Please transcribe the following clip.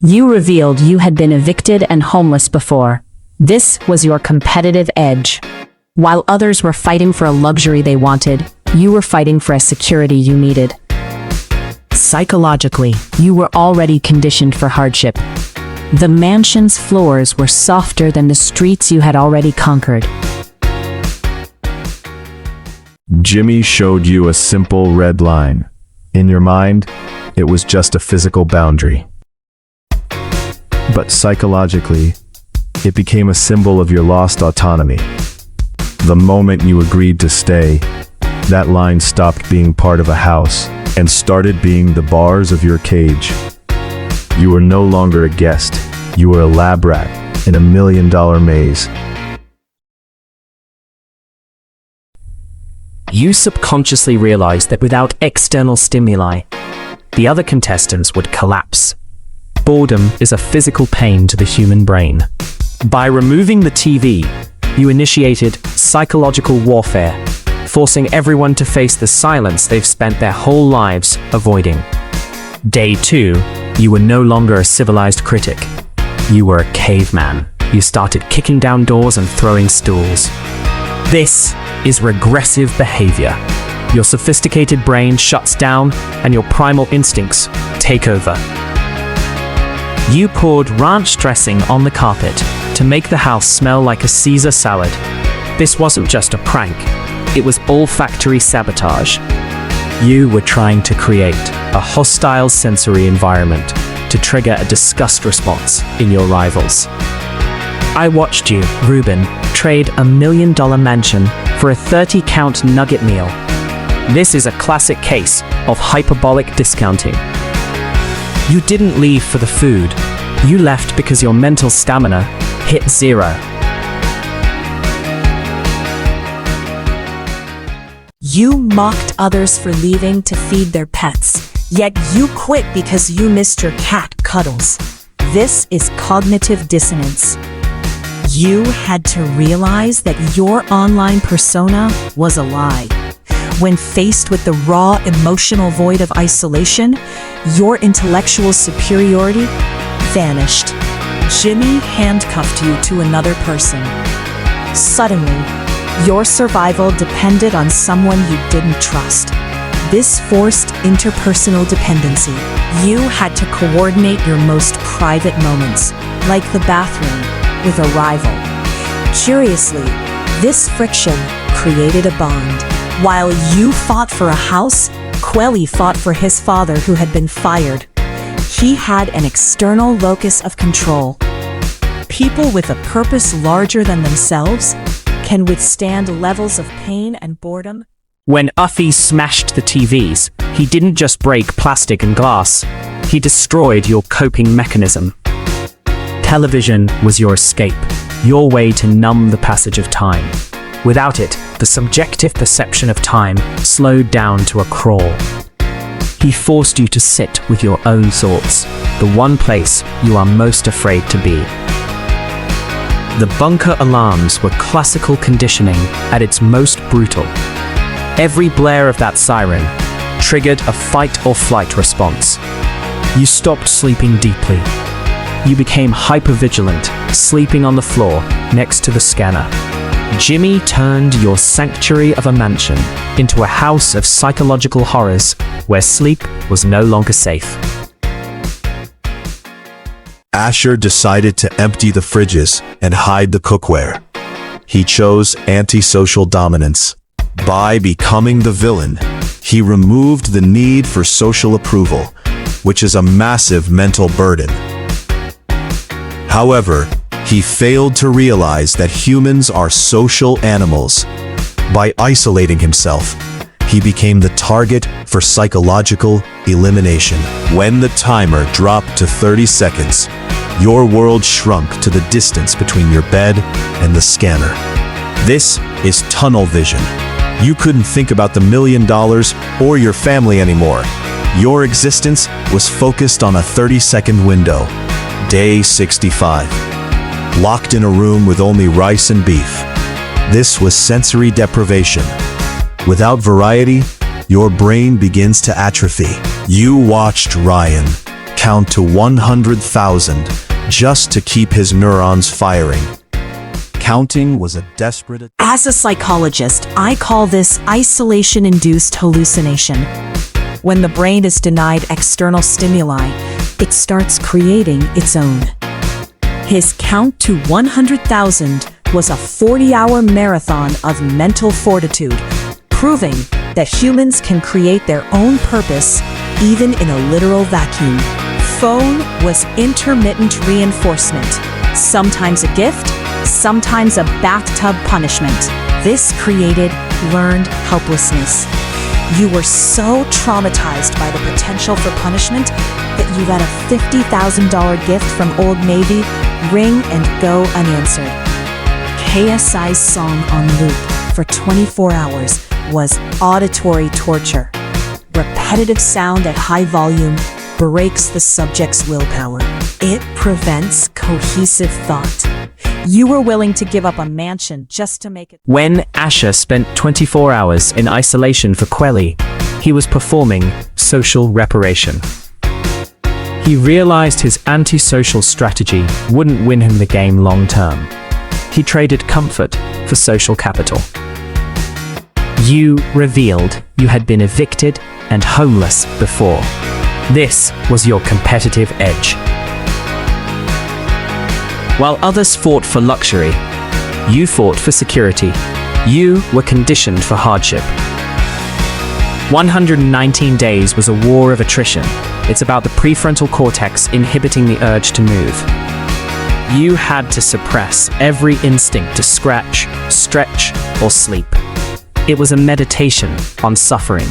You revealed you had been evicted and homeless before. This was your competitive edge. While others were fighting for a luxury they wanted, you were fighting for a security you needed. Psychologically, you were already conditioned for hardship. The mansion's floors were softer than the streets you had already conquered. Jimmy showed you a simple red line. In your mind, it was just a physical boundary. But psychologically, it became a symbol of your lost autonomy. The moment you agreed to stay, that line stopped being part of a house and started being the bars of your cage. You were no longer a guest. You were a lab rat in a $1 million maze. You subconsciously realized that without external stimuli, the other contestants would collapse. Boredom is a physical pain to the human brain. By removing the TV, you initiated psychological warfare, forcing everyone to face the silence they've spent their whole lives avoiding. Day 2, you were no longer a civilized critic. You were a caveman. You started kicking down doors and throwing stools. This is regressive behavior. Your sophisticated brain shuts down and your primal instincts take over. You poured ranch dressing on the carpet to make the house smell like a Caesar salad. This wasn't just a prank. It was olfactory sabotage. You were trying to create a hostile sensory environment to trigger a disgust response in your rivals. I watched you, Ruben, trade a $1 million mansion for a 30-count nugget meal. This is a classic case of hyperbolic discounting. You didn't leave for the food. You left because your mental stamina hit zero. You mocked others for leaving to feed their pets, yet you quit because you missed your cat cuddles. This is cognitive dissonance. You had to realize that your online persona was a lie. When faced with the raw emotional void of isolation, your intellectual superiority vanished. Jimmy handcuffed you to another person. Suddenly, your survival depended on someone you didn't trust. This forced interpersonal dependency. You had to coordinate your most private moments, like the bathroom, with a rival. Curiously, this friction created a bond. While you fought for a house, Quelly fought for his father who had been fired. He had an external locus of control. People with a purpose larger than themselves can withstand levels of pain and boredom. When Uffy smashed the TVs, he didn't just break plastic and glass. He destroyed your coping mechanism. Television was your escape, your way to numb the passage of time. Without it, the subjective perception of time slowed down to a crawl. He forced you to sit with your own thoughts, the one place you are most afraid to be. The bunker alarms were classical conditioning at its most brutal. Every blare of that siren triggered a fight or flight response. You stopped sleeping deeply. You became hypervigilant, sleeping on the floor next to the scanner. Jimmy turned your sanctuary of a mansion into a house of psychological horrors where sleep was no longer safe. Asher decided to empty the fridges and hide the cookware. He chose antisocial dominance. By becoming the villain, he removed the need for social approval, which is a massive mental burden. However, he failed to realize that humans are social animals. By isolating himself, he became the target for psychological elimination. When the timer dropped to 30 seconds, your world shrunk to the distance between your bed and the scanner. This is tunnel vision. You couldn't think about the $1 million or your family anymore. Your existence was focused on a 30-second window. Day 65. Locked in a room with only rice and beef. This was sensory deprivation. Without variety, your brain begins to atrophy. You watched Ryan, count to 100,000 just to keep his neurons firing. Counting was a desperate... As a psychologist, I call this isolation-induced hallucination. When the brain is denied external stimuli, it starts creating its own. His count to 100,000 was a 40-hour marathon of mental fortitude, proving that humans can create their own purpose even in a literal vacuum. Phone was intermittent reinforcement, sometimes a gift, sometimes a bathtub punishment. This created learned helplessness. You were so traumatized by the potential for punishment that you let a $50,000 gift from Old Navy ring and go unanswered. KSI's song on loop for 24 hours was auditory torture. Repetitive sound at high volume breaks the subject's willpower. It prevents cohesive thought. You were willing to give up a mansion just to make it. When Asher spent 24 hours in isolation for Quelly, he was performing social reparation. He realized his antisocial strategy wouldn't win him the game long term. He traded comfort for social capital. You revealed you had been evicted and homeless before. This was your competitive edge. While others fought for luxury, you fought for security. You were conditioned for hardship. 119 days was a war of attrition. It's about the prefrontal cortex inhibiting the urge to move. You had to suppress every instinct to scratch, stretch, or sleep. It was a meditation on suffering.